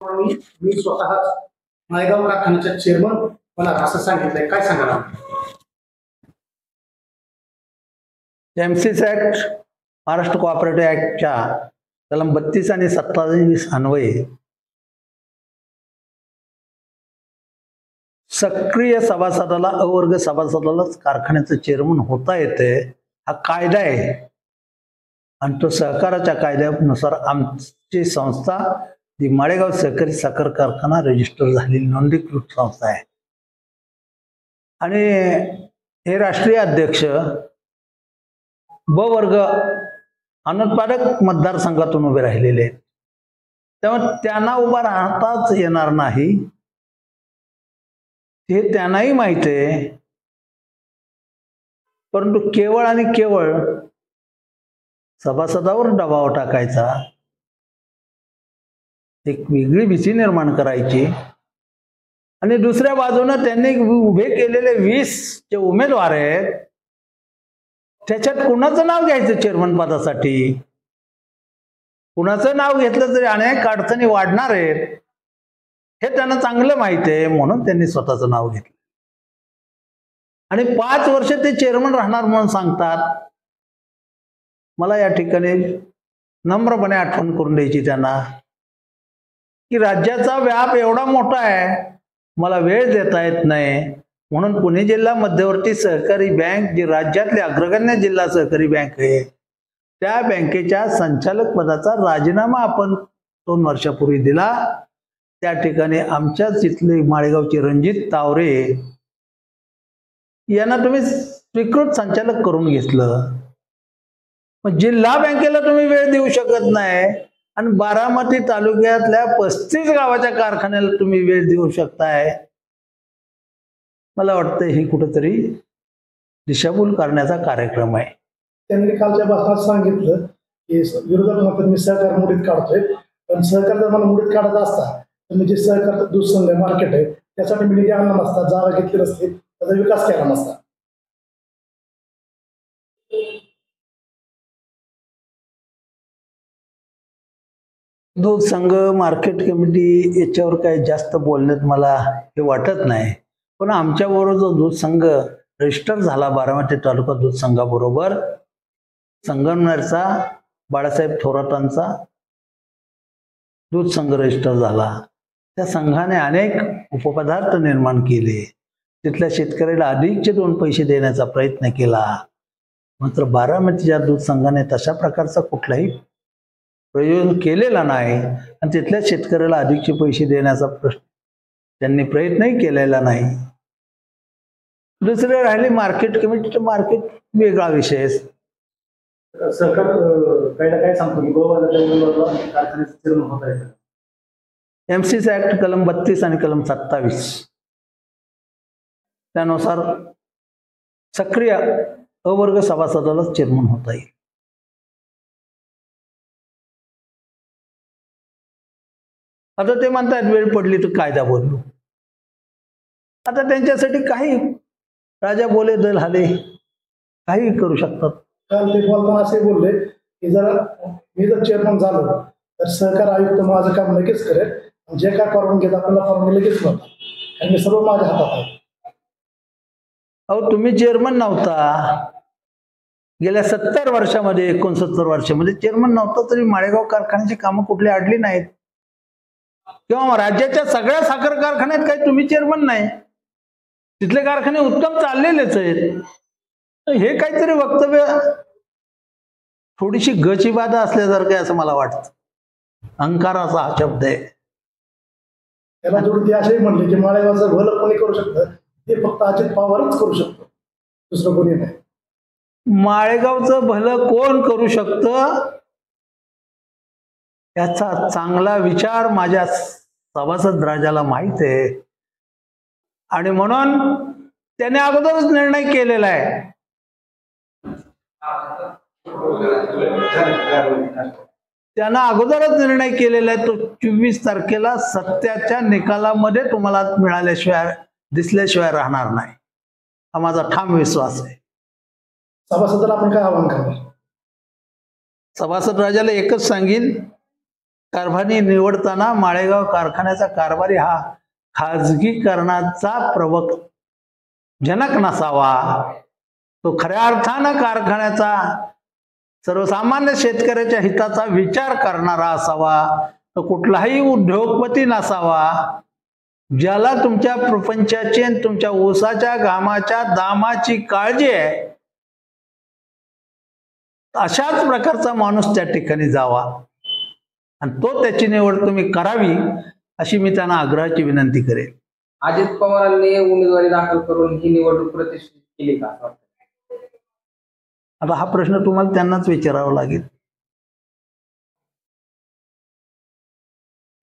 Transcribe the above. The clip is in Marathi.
मी स्वतःच माळेगाव कारखान्याचा चेअरमन मला असं सांगितलंय, काय सांगाल? एमसीस ऍक्ट, महाराष्ट्र कोऑपरेटिव्ह ऍक्टच्या कलम 32 आणि 27 अन्वये सक्रिय सभासदाला अवर्ग सभासदालाच कारखान्याचं चेअरमन होता येते, हा कायदा आहे. आणि तो सहकाराच्या कायद्यानुसार आमची संस्था ती माळेगाव सहकारी साखर कारखाना रजिस्टर झालेली नोंदणीकृत संस्था आहे. आणि हे राष्ट्रीय अध्यक्ष ब वर्ग अनुत्पादक मतदारसंघातून उभे राहिलेले आहेत. त्यामुळे त्यांना उभा राहताच येणार नाही हे त्यांनाही माहित आहे. परंतु केवळ आणि केवळ सभासदावर दबाव टाकायचा, एक वेगळी भीती निर्माण करायची आणि दुसऱ्या बाजूने त्यांनी उभे केलेले 20 जे उमेदवार आहेत त्याच्यात कुणाचं नाव घ्यायचं चेअरमन पदासाठी? कुणाचं नाव घेतलं तरी अनेक अडचणी वाढणार आहेत हे त्यांना चांगलं माहिती आहे. म्हणून त्यांनी स्वतःचं नाव घेतलं आणि 5 वर्ष ते चेअरमन राहणार म्हणून सांगतात. मला या ठिकाणी नम्रपणे आठवण करून द्यायची त्यांना की राज्याचा व्याप एवढा मोठा आहे, मला वेळ देता येत नाही. म्हणून पुणे जिल्हा मध्यवर्ती सहकारी बँक जी राज्यातली अग्रगण्य जिल्हा सहकारी बँक आहे, त्या बँकेच्या संचालक पदाचा राजीनामा आपण 2 वर्षापूर्वी दिला. त्या ठिकाणी आमच्याच इथले माळेगावचे रणजित तावरे यांना तुम्ही स्वीकृत संचालक करून घेतलं. मग जिल्हा बँकेला तुम्ही वेळ देऊ शकत नाही आणि बारामती तालुक्यातल्या 35 गावाच्या कारखान्याला तुम्ही वेळ देऊ शकताय. मला वाटतं ही कुठेतरी दिशाभूल करण्याचा कार्यक्रम आहे. त्यांनी कालच्या भाषणात सांगितलं की विरोधक म्हणतात मी सहकार मुडीत काढतोय, पण सहकार जर मला मुडीत काढायचा असता तर मी जे सहकार दूध संघ मार्केट आहे त्यासाठी मी निधी आणला नसता, जागा घेतली नसते, त्याचा विकास केला नसता. दूध संघ मार्केट कमिटी याच्यावर काही जास्त बोलण्यात मला हे वाटत नाही. पण आमच्याबरोबर जो दूध संघ रजिस्टर झाला बारामती तालुका दूध संघाबरोबर, संगमनेरचा बाळासाहेब थोरातांचा दूध संघ रजिस्टर झाला. त्या संघाने अनेक उपपदार्थ निर्माण केले, तिथल्या शेतकऱ्याला अधिकचे 2 पैसे देण्याचा प्रयत्न केला. मात्र बारामतीच्या दूध संघाने तशा प्रकारचा कुठलाही प्रयोग केलेला नाही आणि तिथल्या शेतकऱ्याला अधिकचे पैसे देण्याचा त्यांनी प्रयत्नही केलेला नाही. दुसरे राहिले मार्केट कमिटी. मार्केट वेगळा विषय. सरकार काही ना काय सांगतो की कारखान्याचं चेअरमन होत आहे. एमसीस ऍक्ट कलम 32 आणि कलम 27 त्यानुसार सक्रिय अवर्ग सभासदालाच चेअरमन होता येईल. आता ते म्हणतात वेळ पडली तर कायदा बदलू. आता त्यांच्यासाठी काही राजा बोले दल हाले काही करू शकतात. काल ते बोलताना असे बोलले की जर मी जर चेअरमन झालो तर सहकार आयुक्त माझं काम लगेच करेल, जे काय परवानगी घेत आपल्याला परवानगी लगेच मिळतात आणि सर्व माझ्या हातात आहे. अहो तुम्ही चेअरमन नव्हता गेल्या 70 वर्षामध्ये, 69 वर्षामध्ये चेअरमन नव्हता तरी माळेगाव कारखान्याची कामं कुठली अडली नाहीत किंवा राज्याच्या सगळ्या साखर कारखान्यात काही तुम्ही चेअरमन नाही. तिथले कारखाने उत्तम चाललेलेच आहेत. हे काहीतरी वक्तव्य थोडीशी गचिबाधा असल्यासारखं असं मला वाटतं. अहंकाराचा हा शब्द आहे. त्याला जोडून ते असेही म्हणले की माळेगावचं भलं कोणी करू शकतं, ते फक्त अजित पवारच करू शकतो, दुसरं कोणी नाही. माळेगावचं भलं कोण करू शकतं याचा चांगला विचार माझ्या सभासद राजाला माहित आहे आणि म्हणून त्याने अगोदरच निर्णय केलेला आहे. त्यानं अगोदरच निर्णय केलेला आहे. तो 24 तारखेला सत्याच्या निकालामध्ये तुम्हाला मिळाल्याशिवाय दिसल्याशिवाय राहणार नाही, हा माझा ठाम विश्वास आहे. सभासदाला आपण काय आव्हान करणार? सभासद राजाला एकच सांगेल कारभारी निवडताना माळेगाव कारखान्याचा कारभारी हा खाजगीकरणाचा जनक नसावा, तो खऱ्या अर्थानं कारखान्याचा सर्वसामान्य शेतकऱ्याच्या हिताचा विचार करणारा असावा, तो कुठलाही उद्योगपती नसावा, ज्याला तुमच्या प्रपंचाची आणि तुमच्या ऊसाच्या घामाच्या दामाची काळजी आहे, अशाच प्रकारचा माणूस त्या ठिकाणी जावा आणि तो त्याची निवड तुम्ही करावी अशी मी त्यांना आग्रहाची विनंती करेन. अजित पवारांनी उमेदवारी दाखल करून ही निवडणूक प्रतिष्ठित केली का? आता हा प्रश्न तुम्हाला त्यांनाच विचारावा लागेल.